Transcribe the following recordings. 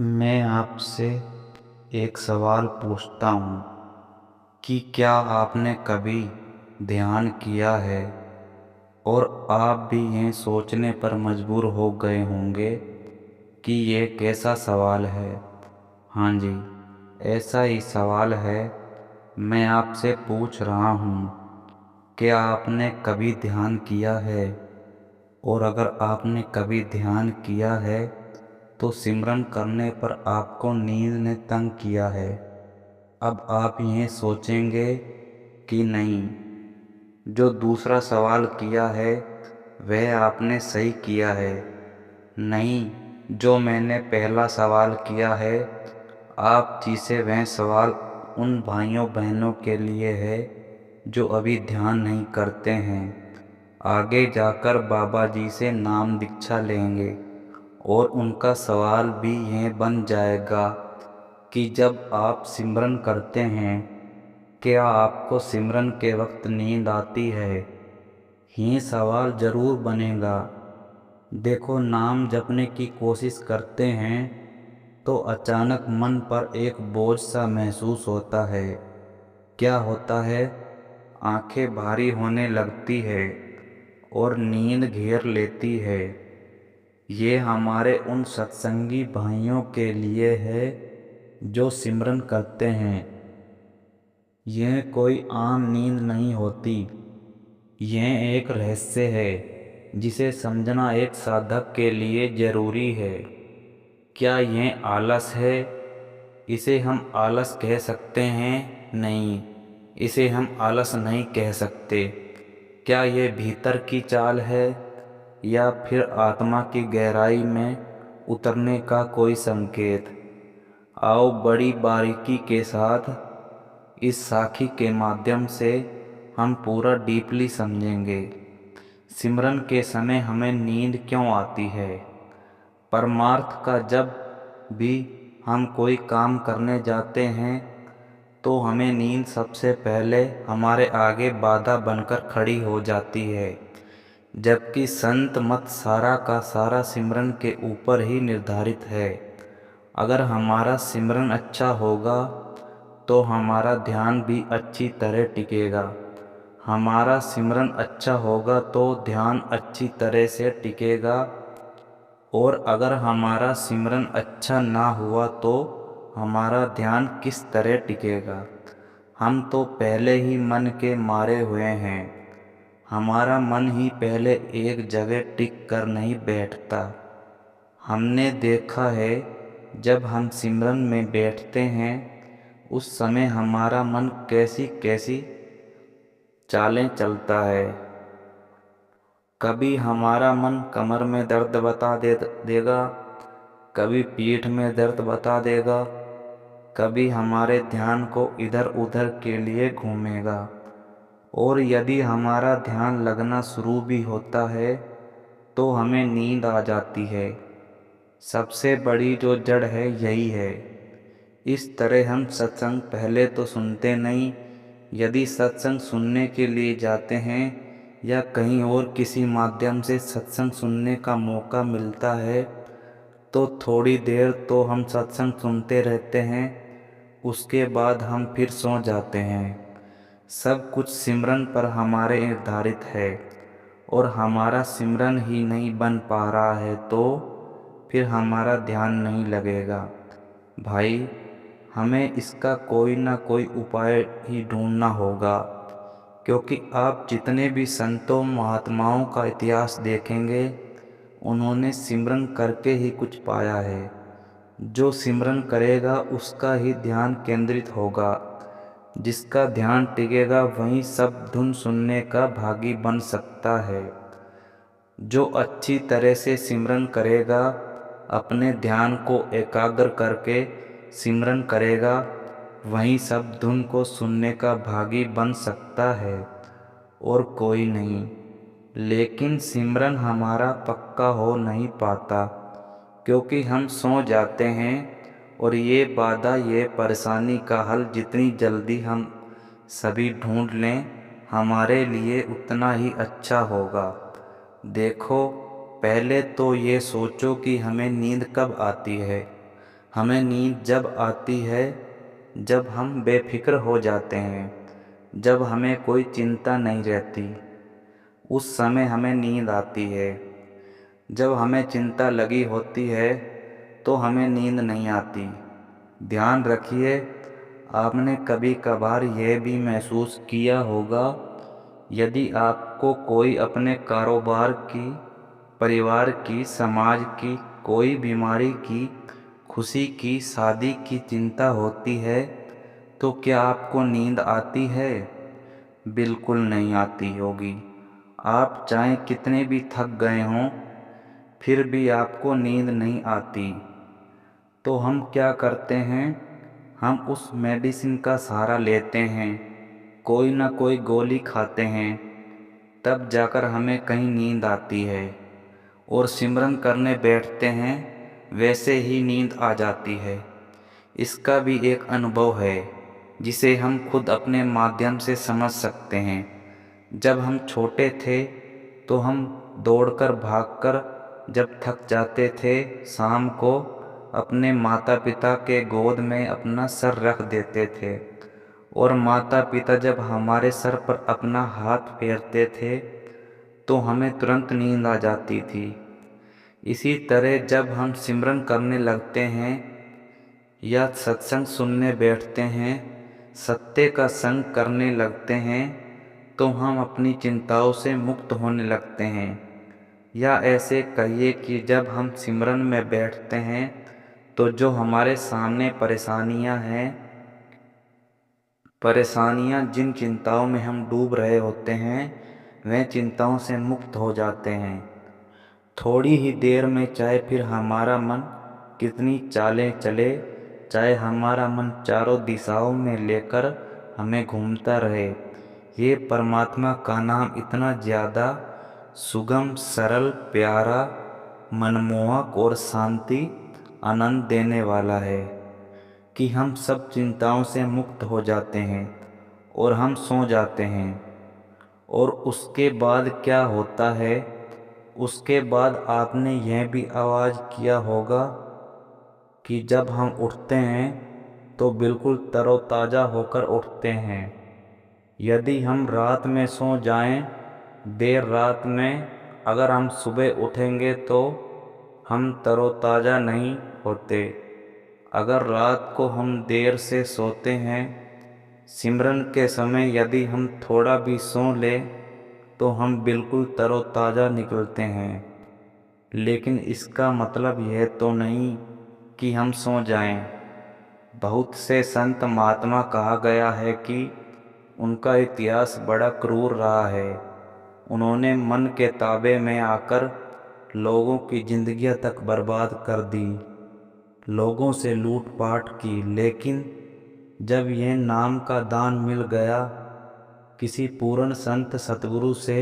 मैं आपसे एक सवाल पूछता हूँ कि क्या आपने कभी ध्यान किया है और आप भी ये सोचने पर मजबूर हो गए होंगे कि ये कैसा सवाल है। हाँ जी, ऐसा ही सवाल है। मैं आपसे पूछ रहा हूँ, क्या आपने कभी ध्यान किया है? और अगर आपने कभी ध्यान किया है तो सिमरन करने पर आपको नींद ने तंग किया है। अब आप ये सोचेंगे कि नहीं, जो दूसरा सवाल किया है वह आपने सही किया है। नहीं, जो मैंने पहला सवाल किया है आप जी से, वह सवाल उन भाइयों बहनों के लिए है जो अभी ध्यान नहीं करते हैं। आगे जाकर बाबा जी से नाम दीक्षा लेंगे और उनका सवाल भी यह बन जाएगा कि जब आप सिमरन करते हैं, क्या आपको सिमरन के वक्त नींद आती है? ये सवाल जरूर बनेगा। देखो, नाम जपने की कोशिश करते हैं तो अचानक मन पर एक बोझ सा महसूस होता है। क्या होता है? आंखें भारी होने लगती है और नींद घेर लेती है। ये हमारे उन सत्संगी भाइयों के लिए है जो सिमरन करते हैं। यह कोई आम नींद नहीं होती। यह एक रहस्य है जिसे समझना एक साधक के लिए जरूरी है। क्या यह आलस है? इसे हम आलस कह सकते हैं? नहीं, इसे हम आलस नहीं कह सकते। क्या यह भीतर की चाल है या फिर आत्मा की गहराई में उतरने का कोई संकेत? आओ बड़ी बारीकी के साथ इस साखी के माध्यम से हम पूरा डीपली समझेंगे। सिमरन के समय हमें नींद क्यों आती है? परमार्थ का जब भी हम कोई काम करने जाते हैं तो हमें नींद सबसे पहले हमारे आगे बाधा बनकर खड़ी हो जाती है। जबकि संत मत सारा का सारा सिमरन के ऊपर ही निर्धारित है। अगर हमारा सिमरन अच्छा होगा तो हमारा ध्यान भी अच्छी तरह टिकेगा। हमारा सिमरन अच्छा होगा तो ध्यान अच्छी तरह से टिकेगा। और अगर हमारा सिमरन अच्छा ना हुआ तो हमारा ध्यान किस तरह टिकेगा? हम तो पहले ही मन के मारे हुए हैं। हमारा मन ही पहले एक जगह टिक कर नहीं बैठता। हमने देखा है, जब हम सिमरन में बैठते हैं उस समय हमारा मन कैसी कैसी चालें चलता है। कभी हमारा मन कमर में दर्द देगा, कभी पीठ में दर्द बता देगा, कभी हमारे ध्यान को इधर उधर के लिए घूमेगा। और यदि हमारा ध्यान लगना शुरू भी होता है तो हमें नींद आ जाती है। सबसे बड़ी जो जड़ है यही है। इस तरह हम सत्संग पहले तो सुनते नहीं। यदि सत्संग सुनने के लिए जाते हैं या कहीं और किसी माध्यम से सत्संग सुनने का मौका मिलता है तो थोड़ी देर तो हम सत्संग सुनते रहते हैं, उसके बाद हम फिर सो जाते हैं। सब कुछ सिमरन पर हमारे निर्धारित है और हमारा सिमरन ही नहीं बन पा रहा है तो फिर हमारा ध्यान नहीं लगेगा। भाई, हमें इसका कोई ना कोई उपाय ही ढूंढना होगा। क्योंकि आप जितने भी संतों महात्माओं का इतिहास देखेंगे, उन्होंने सिमरन करके ही कुछ पाया है। जो सिमरन करेगा उसका ही ध्यान केंद्रित होगा। जिसका ध्यान टिकेगा वही सब धुन सुनने का भागी बन सकता है। जो अच्छी तरह से सिमरन करेगा, अपने ध्यान को एकाग्र करके सिमरन करेगा, वही सब धुन को सुनने का भागी बन सकता है और कोई नहीं। लेकिन सिमरन हमारा पक्का हो नहीं पाता क्योंकि हम सो जाते हैं। और ये बाधा, ये परेशानी का हल जितनी जल्दी हम सभी ढूंढ लें, हमारे लिए उतना ही अच्छा होगा। देखो, पहले तो ये सोचो कि हमें नींद कब आती है। हमें नींद जब आती है जब हम बेफिक्र हो जाते हैं, जब हमें कोई चिंता नहीं रहती, उस समय हमें नींद आती है। जब हमें चिंता लगी होती है तो हमें नींद नहीं आती। ध्यान रखिए, आपने कभी कभार यह भी महसूस किया होगा, यदि आपको कोई अपने कारोबार की, परिवार की, समाज की, कोई बीमारी की, खुशी की, शादी की चिंता होती है तो क्या आपको नींद आती है? बिल्कुल नहीं आती होगी। आप चाहे कितने भी थक गए हों, फिर भी आपको नींद नहीं आती। तो हम क्या करते हैं? हम उस मेडिसिन का सहारा लेते हैं, कोई ना कोई गोली खाते हैं, तब जाकर हमें कहीं नींद आती है और सिमरन करने बैठते हैं, वैसे ही नींद आ जाती है। इसका भी एक अनुभव है जिसे हम खुद अपने माध्यम से समझ सकते हैं। जब हम छोटे थे तो हम दौड़कर भागकर जब थक जाते थे, शाम को अपने माता पिता के गोद में अपना सर रख देते थे और माता पिता जब हमारे सर पर अपना हाथ फेरते थे तो हमें तुरंत नींद आ जाती थी। इसी तरह जब हम सिमरन करने लगते हैं या सत्संग सुनने बैठते हैं, सत्य का संग करने लगते हैं, तो हम अपनी चिंताओं से मुक्त होने लगते हैं। या ऐसे कहिए कि जब हम सिमरन में बैठते हैं तो जो हमारे सामने परेशानियां जिन चिंताओं में हम डूब रहे होते हैं, वह चिंताओं से मुक्त हो जाते हैं। थोड़ी ही देर में चाहे फिर हमारा मन कितनी चालें चले, चाहे हमारा मन चारों दिशाओं में लेकर हमें घूमता रहे, ये परमात्मा का नाम इतना ज़्यादा सुगम, सरल, प्यारा, मनमोहक और शांति, आनंद देने वाला है कि हम सब चिंताओं से मुक्त हो जाते हैं और हम सो जाते हैं। और उसके बाद क्या होता है? उसके बाद आपने यह भी आवाज़ किया होगा कि जब हम उठते हैं तो बिल्कुल तरोताज़ा होकर उठते हैं। यदि हम रात में सो जाएं, देर रात में, अगर हम सुबह उठेंगे तो हम तरोताज़ा नहीं होते। अगर रात को हम देर से सोते हैं, सिमरन के समय यदि हम थोड़ा भी सो लें तो हम बिल्कुल तरोताज़ा निकलते हैं। लेकिन इसका मतलब यह तो नहीं कि हम सो जाएं। बहुत से संत महात्मा कहा गया है कि उनका इतिहास बड़ा क्रूर रहा है। उन्होंने मन के ताबे में आकर लोगों की जिंदगियां तक बर्बाद कर दी, लोगों से लूटपाट की। लेकिन जब यह नाम का दान मिल गया किसी पूर्ण संत सतगुरु से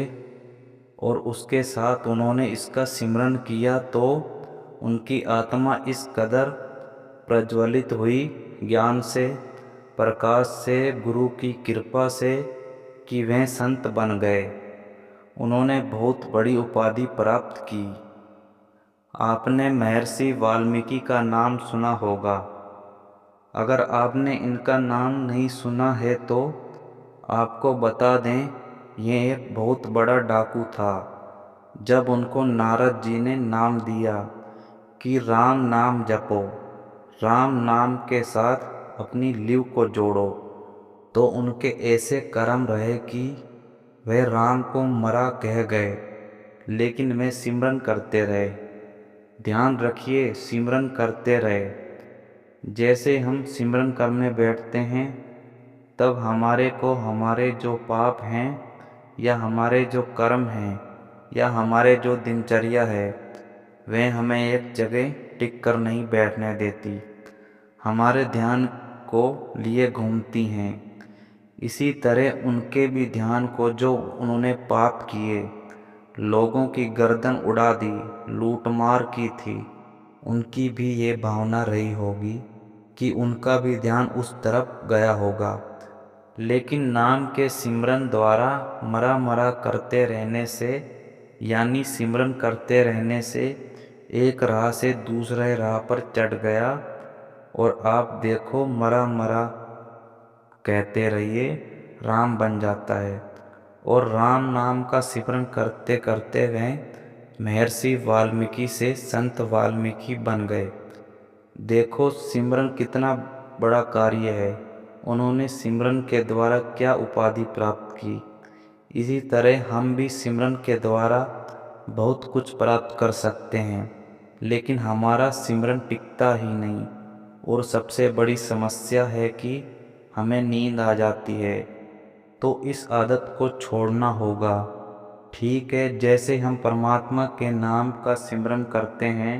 और उसके साथ उन्होंने इसका सिमरन किया, तो उनकी आत्मा इस कदर प्रज्वलित हुई ज्ञान से, प्रकाश से, गुरु की कृपा से, कि वह संत बन गए। उन्होंने बहुत बड़ी उपाधि प्राप्त की। आपने महर्षि वाल्मीकि का नाम सुना होगा। अगर आपने इनका नाम नहीं सुना है तो आपको बता दें, यह एक बहुत बड़ा डाकू था। जब उनको नारद जी ने नाम दिया कि राम नाम जपो, राम नाम के साथ अपनी लीव को जोड़ो, तो उनके ऐसे कर्म रहे कि वह राम को मरा कह गए, लेकिन वे सिमरन करते रहे। ध्यान रखिए, सिमरन करते रहे। जैसे हम सिमरन करने बैठते हैं तब हमारे को हमारे जो पाप हैं या हमारे जो कर्म हैं या हमारे जो दिनचर्या है, वह हमें एक जगह टिक कर नहीं बैठने देती, हमारे ध्यान को लिए घूमती हैं। इसी तरह उनके भी ध्यान को, जो उन्होंने पाप किए, लोगों की गर्दन उड़ा दी, लूटमार की थी, उनकी भी ये भावना रही होगी कि उनका भी ध्यान उस तरफ गया होगा। लेकिन नाम के सिमरन द्वारा मरा मरा करते रहने से, यानी सिमरन करते रहने से एक राह से दूसरे राह पर चढ़ गया और आप देखो मरा मरा कहते रहिए राम बन जाता है। और राम नाम का सिमरन करते करते वह महर्षि वाल्मीकि से संत वाल्मीकि बन गए। देखो सिमरन कितना बड़ा कार्य है, उन्होंने सिमरन के द्वारा क्या उपाधि प्राप्त की। इसी तरह हम भी सिमरन के द्वारा बहुत कुछ प्राप्त कर सकते हैं, लेकिन हमारा सिमरन टिकता ही नहीं। और सबसे बड़ी समस्या है कि हमें नींद आ जाती है, तो इस आदत को छोड़ना होगा। ठीक है, जैसे हम परमात्मा के नाम का सिमरन करते हैं,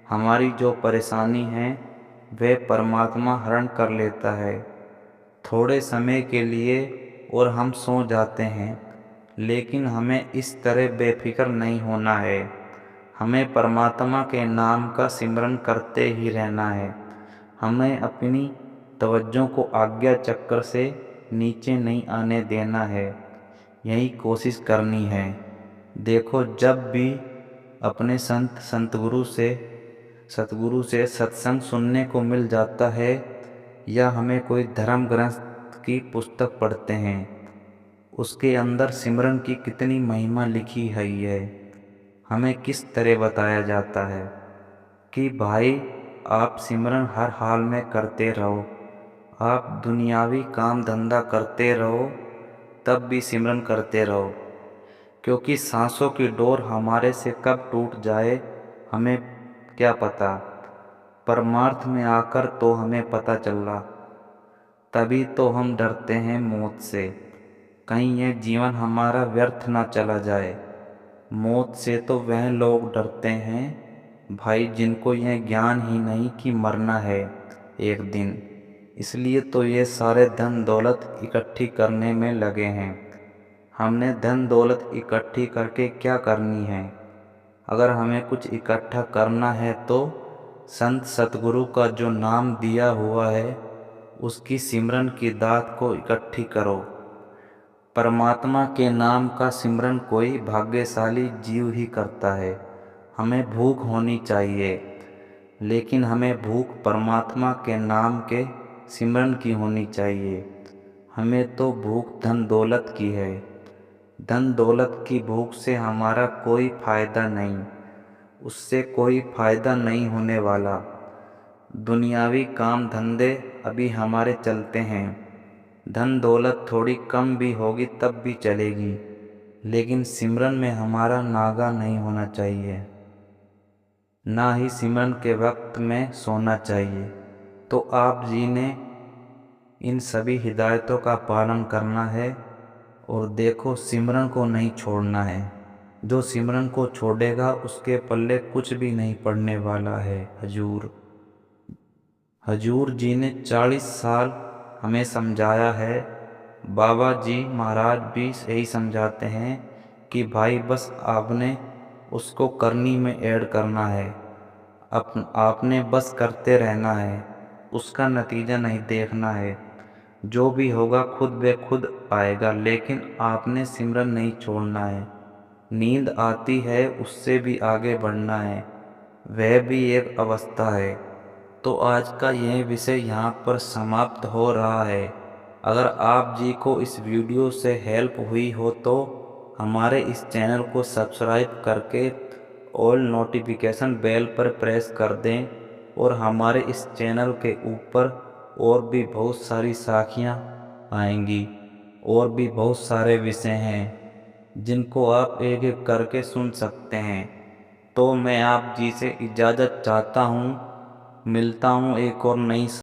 हमारी जो परेशानी है वह परमात्मा हरण कर लेता है थोड़े समय के लिए और हम सो जाते हैं। लेकिन हमें इस तरह बेफिक्र नहीं होना है, हमें परमात्मा के नाम का सिमरन करते ही रहना है। हमें अपनी तवज्जो को आज्ञा चक्र से नीचे नहीं आने देना है, यही कोशिश करनी है। देखो जब भी अपने सतगुरु से सत्संग सुनने को मिल जाता है या हमें कोई धर्म ग्रंथ की पुस्तक पढ़ते हैं, उसके अंदर सिमरन की कितनी महिमा लिखी है, हमें किस तरह बताया जाता है कि भाई आप सिमरन हर हाल में करते रहो, आप दुनियावी काम धंधा करते रहो, तब भी सिमरन करते रहो। क्योंकि सांसों की डोर हमारे से कब टूट जाए हमें क्या पता। परमार्थ में आकर तो हमें पता चला, तभी तो हम डरते हैं मौत से, कहीं यह जीवन हमारा व्यर्थ ना चला जाए। मौत से तो वह लोग डरते हैं भाई जिनको यह ज्ञान ही नहीं कि मरना है एक दिन। इसलिए तो ये सारे धन दौलत इकट्ठी करने में लगे हैं। हमने धन दौलत इकट्ठी करके क्या करनी है? अगर हमें कुछ इकट्ठा करना है तो संत सतगुरु का जो नाम दिया हुआ है उसकी सिमरन की दात को इकट्ठी करो। परमात्मा के नाम का सिमरन कोई भाग्यशाली जीव ही करता है। हमें भूख होनी चाहिए, लेकिन हमें भूख परमात्मा के नाम के सिमरन की होनी चाहिए। हमें तो भूख धन दौलत की है, धन दौलत की भूख से हमारा कोई फायदा नहीं, उससे कोई फायदा नहीं होने वाला। दुनियावी काम धंधे अभी हमारे चलते हैं, धन दौलत थोड़ी कम भी होगी तब भी चलेगी, लेकिन सिमरन में हमारा नागा नहीं होना चाहिए, ना ही सिमरन के वक्त में सोना चाहिए। तो आप जी ने इन सभी हिदायतों का पालन करना है और देखो सिमरन को नहीं छोड़ना है। जो सिमरन को छोड़ेगा उसके पल्ले कुछ भी नहीं पड़ने वाला है। हजूर जी ने 40 साल हमें समझाया है। बाबा जी महाराज भी यही समझाते हैं कि भाई बस आपने उसको करनी में ऐड करना है, आपने बस करते रहना है, उसका नतीजा नहीं देखना है। जो भी होगा खुद ब खुद आएगा, लेकिन आपने सिमरन नहीं छोड़ना है। नींद आती है उससे भी आगे बढ़ना है, वह भी एक अवस्था है। तो आज का यह विषय यहाँ पर समाप्त हो रहा है। अगर आप जी को इस वीडियो से हेल्प हुई हो तो हमारे इस चैनल को सब्सक्राइब करके ऑल नोटिफिकेशन बेल पर प्रेस कर दें। और हमारे इस चैनल के ऊपर और भी बहुत सारी साखियाँ आएंगी और भी बहुत सारे विषय हैं जिनको आप एक एक करके सुन सकते हैं। तो मैं आप जी से इजाज़त चाहता हूँ, मिलता हूँ एक और नई